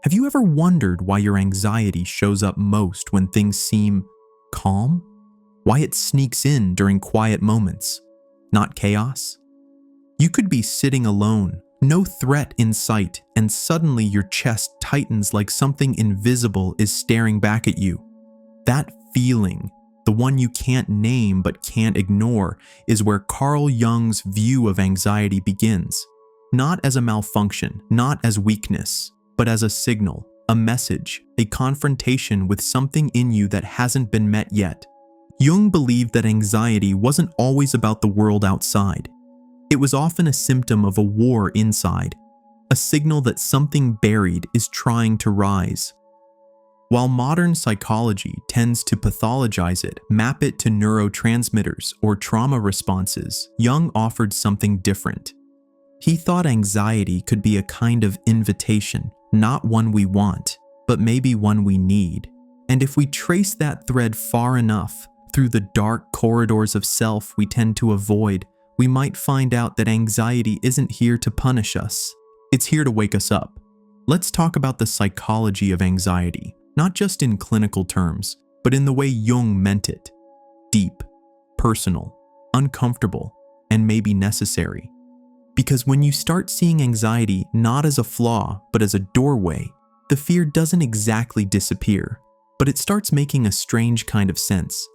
Have you ever wondered why your anxiety shows up most when things seem calm? Why it sneaks in during quiet moments, not chaos? You could be sitting alone, no threat in sight, and suddenly your chest tightens like something invisible is staring back at you. That feeling, the one you can't name but can't ignore, is where Carl Jung's view of anxiety begins. Not as a malfunction, not as weakness, but as a signal, a message, a confrontation with something in you that hasn't been met yet. Jung believed that anxiety wasn't always about the world outside. It was often a symptom of a war inside, a signal that something buried is trying to rise. While modern psychology tends to pathologize it, map it to neurotransmitters or trauma responses, Jung offered something different. He thought anxiety could be a kind of invitation, not one we want, but maybe one we need. And if we trace that thread far enough, through the dark corridors of self we tend to avoid, we might find out that anxiety isn't here to punish us. It's here to wake us up. Let's talk about the psychology of anxiety, not just in clinical terms, but in the way Jung meant it. Deep, personal, uncomfortable, and maybe necessary. Because when you start seeing anxiety not as a flaw, but as a doorway, the fear doesn't exactly disappear, but it starts making a strange kind of sense.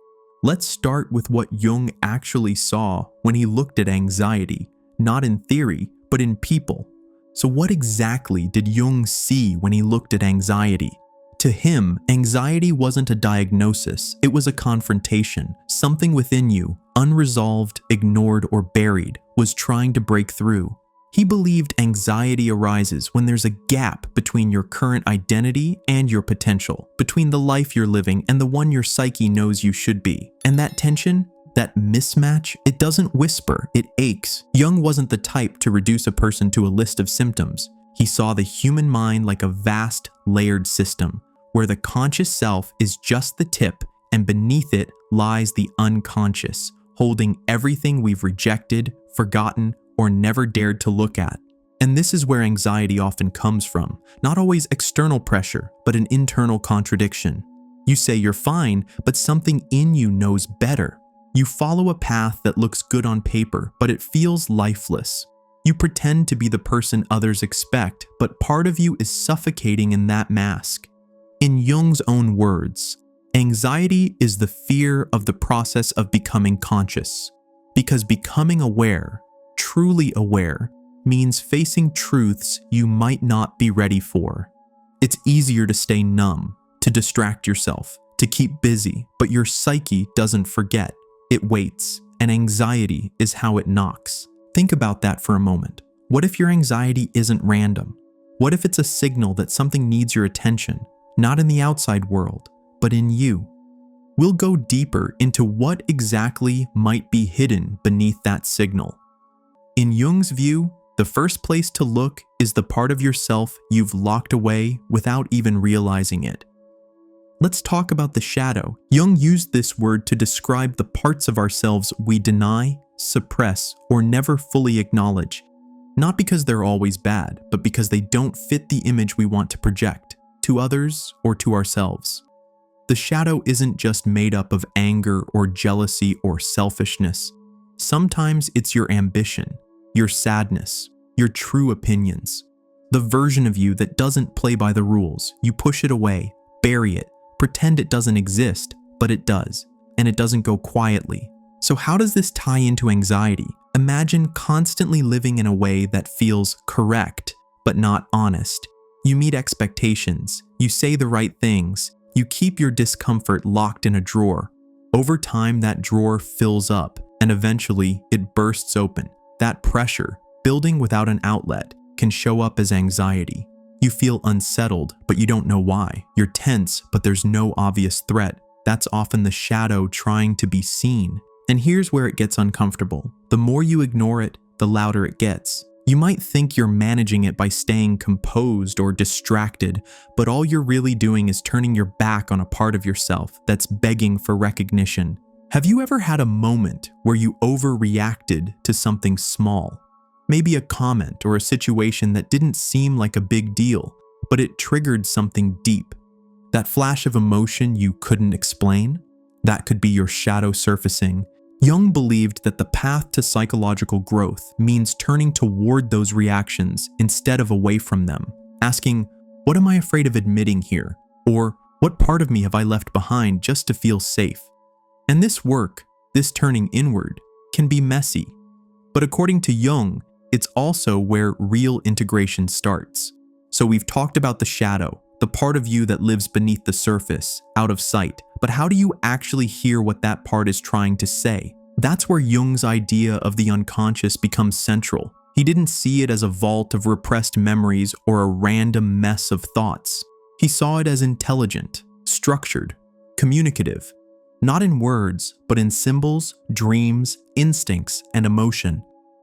Let's start with what Jung actually saw when he looked at anxiety, not in theory, but in people. So what exactly did Jung see when he looked at anxiety? To him, anxiety wasn't a diagnosis, it was a confrontation. Something within you, unresolved, ignored, or buried, was trying to break through. He believed anxiety arises when there's a gap between your current identity and your potential, between the life you're living and the one your psyche knows you should be. And that tension, that mismatch, it doesn't whisper, it aches. Jung wasn't the type to reduce a person to a list of symptoms. He saw the human mind like a vast, layered system, where the conscious self is just the tip, and beneath it lies the unconscious, holding everything we've rejected, forgotten, or never dared to look at. And this is where anxiety often comes from, not always external pressure, but an internal contradiction. You say you're fine, but something in you knows better. You follow a path that looks good on paper, but it feels lifeless. You pretend to be the person others expect, but part of you is suffocating in that mask. In Jung's own words, anxiety is the fear of the process of becoming conscious, because becoming aware, truly aware, means facing truths you might not be ready for. It's easier to stay numb, to distract yourself, to keep busy, but your psyche doesn't forget. It waits, and anxiety is how it knocks. Think about that for a moment. What if your anxiety isn't random? What if it's a signal that something needs your attention, not in the outside world, but in you? We'll go deeper into what exactly might be hidden beneath that signal. In Jung's view, the first place to look is the part of yourself you've locked away without even realizing it. Let's talk about the shadow. Jung used this word to describe the parts of ourselves we deny, suppress, or never fully acknowledge. Not because they're always bad, but because they don't fit the image we want to project, to others or to ourselves. The shadow isn't just made up of anger or jealousy or selfishness. Sometimes it's your ambition, your sadness, your true opinions. The version of you that doesn't play by the rules. You push it away, bury it, pretend it doesn't exist, but it does, and it doesn't go quietly. So how does this tie into anxiety? Imagine constantly living in a way that feels correct, but not honest. You meet expectations, you say the right things, you keep your discomfort locked in a drawer. Over time, that drawer fills up, and eventually it bursts open. That pressure, building without an outlet, can show up as anxiety. You feel unsettled, but you don't know why. You're tense, but there's no obvious threat. That's often the shadow trying to be seen. And here's where it gets uncomfortable. The more you ignore it, the louder it gets. You might think you're managing it by staying composed or distracted, but all you're really doing is turning your back on a part of yourself that's begging for recognition. Have you ever had a moment where you overreacted to something small? Maybe a comment or a situation that didn't seem like a big deal, but it triggered something deep. That flash of emotion you couldn't explain? That could be your shadow surfacing. Jung believed that the path to psychological growth means turning toward those reactions instead of away from them, asking, what am I afraid of admitting here? Or what part of me have I left behind just to feel safe? And this work, this turning inward, can be messy. But according to Jung, it's also where real integration starts. So we've talked about the shadow, the part of you that lives beneath the surface, out of sight. But how do you actually hear what that part is trying to say? That's where Jung's idea of the unconscious becomes central. He didn't see it as a vault of repressed memories or a random mess of thoughts. He saw it as intelligent, structured, communicative, not in words, but in symbols, dreams, instincts, and emotion.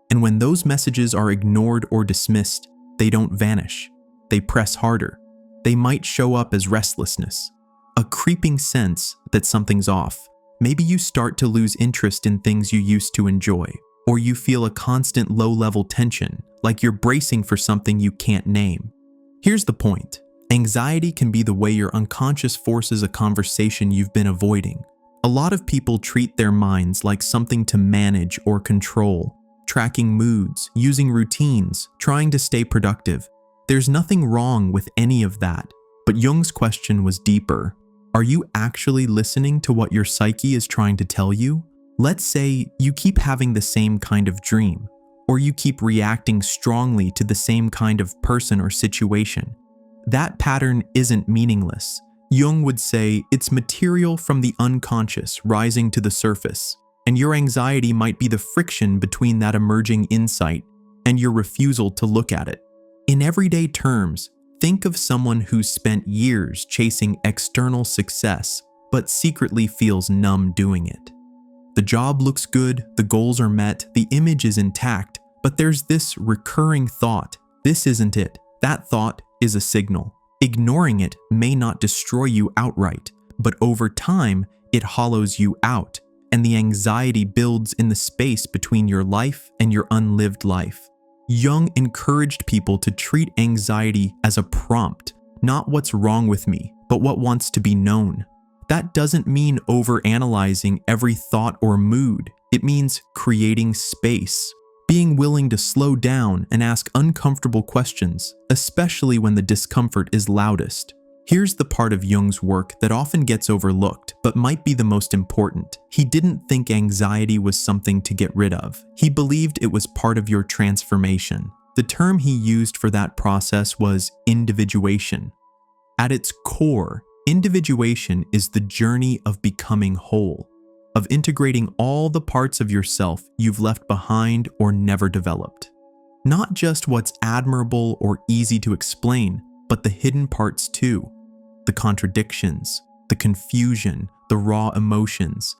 And when those messages are ignored or dismissed, they don't vanish. They press harder. They might show up as restlessness, a creeping sense that something's off. Maybe you start to lose interest in things you used to enjoy, or you feel a constant low-level tension, like you're bracing for something you can't name. Here's the point. Anxiety can be the way your unconscious forces a conversation you've been avoiding. A lot of people treat their minds like something to manage or control, tracking moods, using routines, trying to stay productive. There's nothing wrong with any of that, but Jung's question was deeper. Are you actually listening to what your psyche is trying to tell you? Let's say you keep having the same kind of dream, or you keep reacting strongly to the same kind of person or situation. That pattern isn't meaningless. Jung would say it's material from the unconscious rising to the surface, and your anxiety might be the friction between that emerging insight and your refusal to look at it. In everyday terms, think of someone who's spent years chasing external success, but secretly feels numb doing it. The job looks good, the goals are met, the image is intact, but there's this recurring thought, this isn't it. That thought is a signal. Ignoring it may not destroy you outright, but over time, it hollows you out, and the anxiety builds in the space between your life and your unlived life. Jung encouraged people to treat anxiety as a prompt, not what's wrong with me, but what wants to be known. That doesn't mean overanalyzing every thought or mood. It means creating space, being willing to slow down and ask uncomfortable questions, especially when the discomfort is loudest. Here's the part of Jung's work that often gets overlooked, but might be the most important. He didn't think anxiety was something to get rid of. He believed it was part of your transformation. The term he used for that process was individuation. At its core, individuation is the journey of becoming whole, of integrating all the parts of yourself you've left behind or never developed. Not just what's admirable or easy to explain, but the hidden parts too. The contradictions, the confusion, the raw emotions.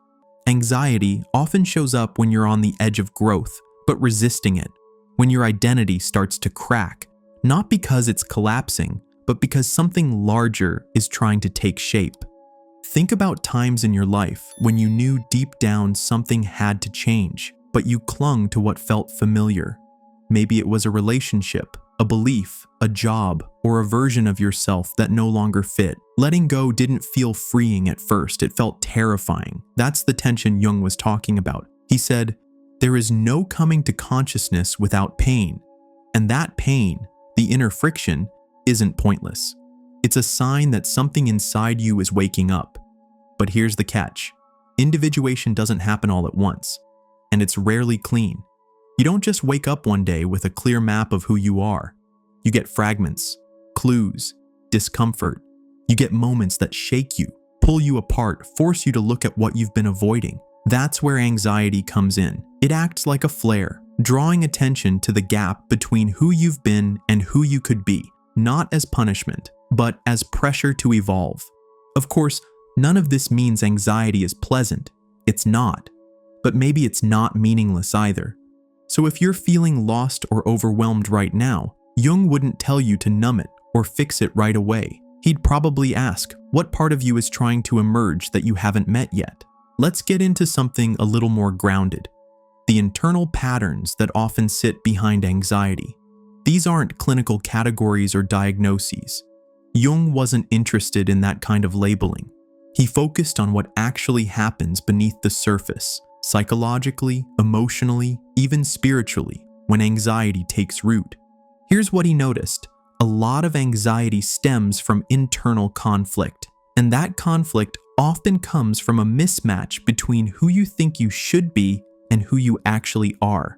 Anxiety often shows up when you're on the edge of growth, but resisting it. When your identity starts to crack, not because it's collapsing, but because something larger is trying to take shape. Think about times in your life when you knew deep down something had to change, but you clung to what felt familiar. Maybe it was a relationship, a belief, a job, or a version of yourself that no longer fit. Letting go didn't feel freeing at first, it felt terrifying. That's the tension Jung was talking about. He said, there is no coming to consciousness without pain, and that pain, the inner friction, isn't pointless. It's a sign that something inside you is waking up. But here's the catch. Individuation doesn't happen all at once, and it's rarely clean. You don't just wake up one day with a clear map of who you are. You get fragments, clues, discomfort. You get moments that shake you, pull you apart, force you to look at what you've been avoiding. That's where anxiety comes in. It acts like a flare, drawing attention to the gap between who you've been and who you could be, not as punishment, but as pressure to evolve. Of course, none of this means anxiety is pleasant. It's not. But maybe it's not meaningless either. So if you're feeling lost or overwhelmed right now, Jung wouldn't tell you to numb it or fix it right away. He'd probably ask, what part of you is trying to emerge that you haven't met yet? Let's get into something a little more grounded. The internal patterns that often sit behind anxiety. These aren't clinical categories or diagnoses. Jung wasn't interested in that kind of labeling. He focused on what actually happens beneath the surface, psychologically, emotionally, even spiritually, when anxiety takes root. Here's what he noticed. A lot of anxiety stems from internal conflict, and that conflict often comes from a mismatch between who you think you should be and who you actually are.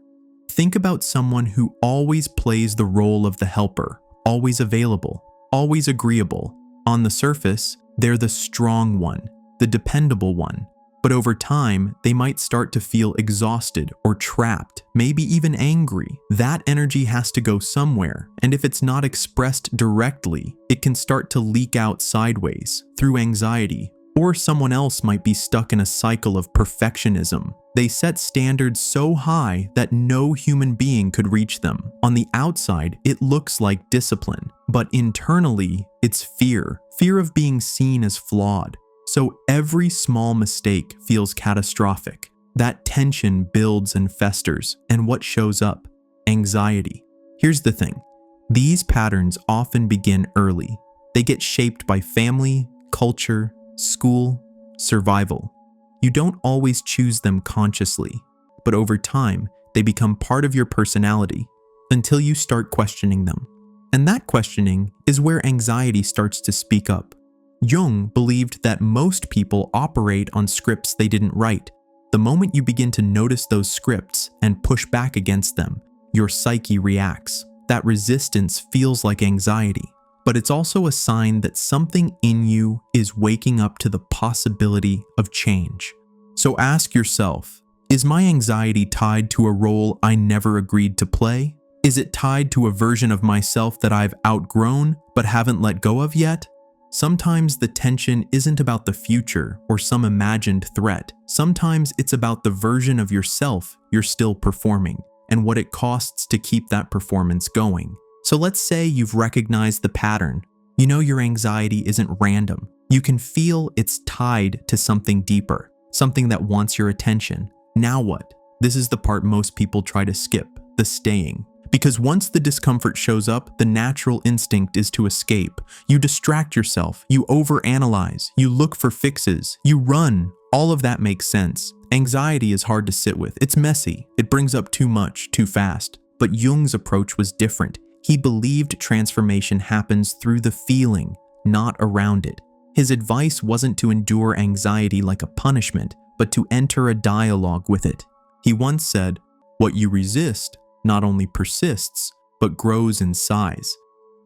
Think about someone who always plays the role of the helper, always available, always agreeable. On the surface, they're the strong one, the dependable one. But over time, they might start to feel exhausted or trapped, maybe even angry. That energy has to go somewhere, and if it's not expressed directly, it can start to leak out sideways, through anxiety. Or someone else might be stuck in a cycle of perfectionism. They set standards so high that no human being could reach them. On the outside, it looks like discipline, but internally, it's fear. Fear of being seen as flawed. So every small mistake feels catastrophic. That tension builds and festers, and what shows up? Anxiety. Here's the thing. These patterns often begin early. They get shaped by family, culture, school, survival. You don't always choose them consciously, but over time, they become part of your personality until you start questioning them. And that questioning is where anxiety starts to speak up. Jung believed that most people operate on scripts they didn't write. The moment you begin to notice those scripts and push back against them, your psyche reacts. That resistance feels like anxiety, but it's also a sign that something in you is waking up to the possibility of change. So ask yourself, is my anxiety tied to a role I never agreed to play? Is it tied to a version of myself that I've outgrown but haven't let go of yet? Sometimes the tension isn't about the future or some imagined threat. Sometimes it's about the version of yourself you're still performing and what it costs to keep that performance going. So let's say you've recognized the pattern. You know your anxiety isn't random. You can feel it's tied to something deeper, something that wants your attention. Now what? This is the part most people try to skip, the staying. Because once the discomfort shows up, the natural instinct is to escape. You distract yourself, you overanalyze, you look for fixes, you run. All of that makes sense. Anxiety is hard to sit with. It's messy. It brings up too much, too fast. But Jung's approach was different. He believed transformation happens through the feeling, not around it. His advice wasn't to endure anxiety like a punishment, but to enter a dialogue with it. He once said, "What you resist not only persists, but grows in size."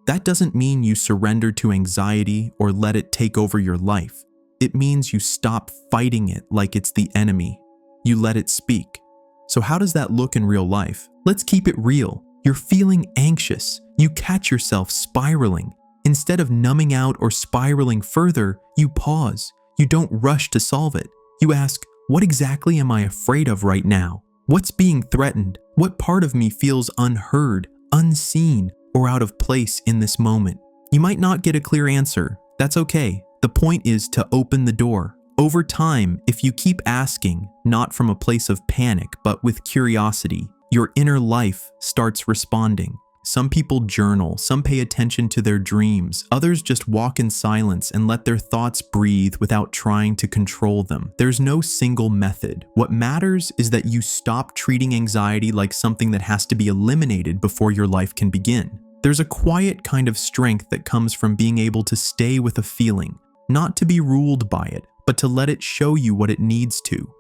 That doesn't mean you surrender to anxiety or let it take over your life. It means you stop fighting it like it's the enemy. You let it speak. So how does that look in real life? Let's keep it real. You're feeling anxious. You catch yourself spiraling. Instead of numbing out or spiraling further, you pause. You don't rush to solve it. You ask, what exactly am I afraid of right now? What's being threatened? What part of me feels unheard, unseen, or out of place in this moment? You might not get a clear answer. That's okay. The point is to open the door. Over time, if you keep asking, not from a place of panic, but with curiosity, your inner life starts responding. Some people journal, some pay attention to their dreams, others just walk in silence and let their thoughts breathe without trying to control them. There's no single method. What matters is that you stop treating anxiety like something that has to be eliminated before your life can begin. There's a quiet kind of strength that comes from being able to stay with a feeling, not to be ruled by it, but to let it show you what it needs to.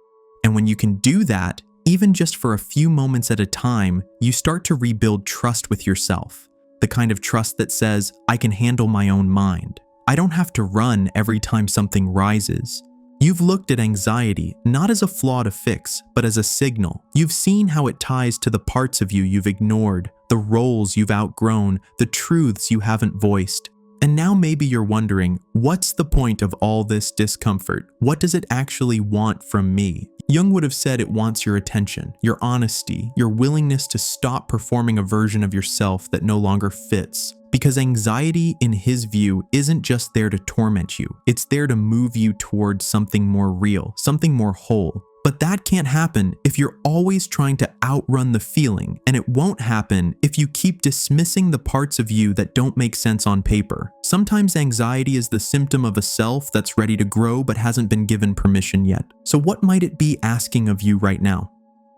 And when you can do that, even just for a few moments at a time, you start to rebuild trust with yourself. The kind of trust that says, I can handle my own mind. I don't have to run every time something rises. You've looked at anxiety not as a flaw to fix, but as a signal. You've seen how it ties to the parts of you you've ignored, the roles you've outgrown, the truths you haven't voiced. And now maybe you're wondering, what's the point of all this discomfort? What does it actually want from me? Jung would have said it wants your attention, your honesty, your willingness to stop performing a version of yourself that no longer fits. Because anxiety, in his view, isn't just there to torment you. It's there to move you towards something more real, something more whole. But that can't happen if you're always trying to outrun the feeling, and it won't happen if you keep dismissing the parts of you that don't make sense on paper. Sometimes anxiety is the symptom of a self that's ready to grow but hasn't been given permission yet. So what might it be asking of you right now?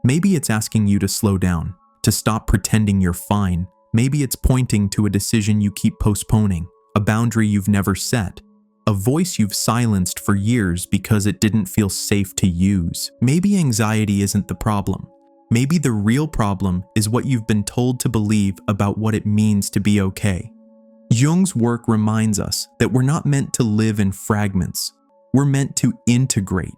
Maybe it's asking you to slow down, to stop pretending you're fine. Maybe it's pointing to a decision you keep postponing, a boundary you've never set, a voice you've silenced for years because it didn't feel safe to use. Maybe anxiety isn't the problem. Maybe the real problem is what you've been told to believe about what it means to be okay. Jung's work reminds us that we're not meant to live in fragments. We're meant to integrate.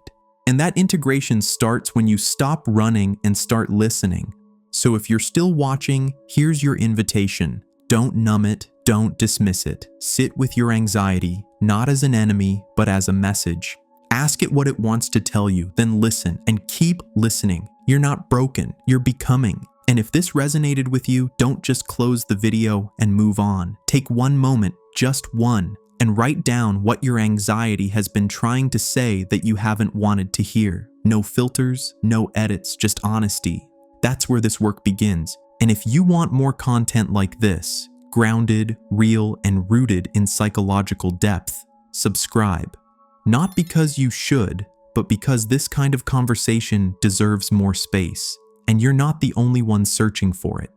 And that integration starts when you stop running and start listening. So if you're still watching, here's your invitation. Don't numb it. Don't dismiss it. Sit with your anxiety, not as an enemy, but as a message. Ask it what it wants to tell you, then listen and keep listening. You're not broken, you're becoming. And if this resonated with you, don't just close the video and move on. Take one moment, just one, and write down what your anxiety has been trying to say that you haven't wanted to hear. No filters, no edits, just honesty. That's where this work begins. And if you want more content like this, grounded, real, and rooted in psychological depth, subscribe. Not because you should, but because this kind of conversation deserves more space, and you're not the only one searching for it.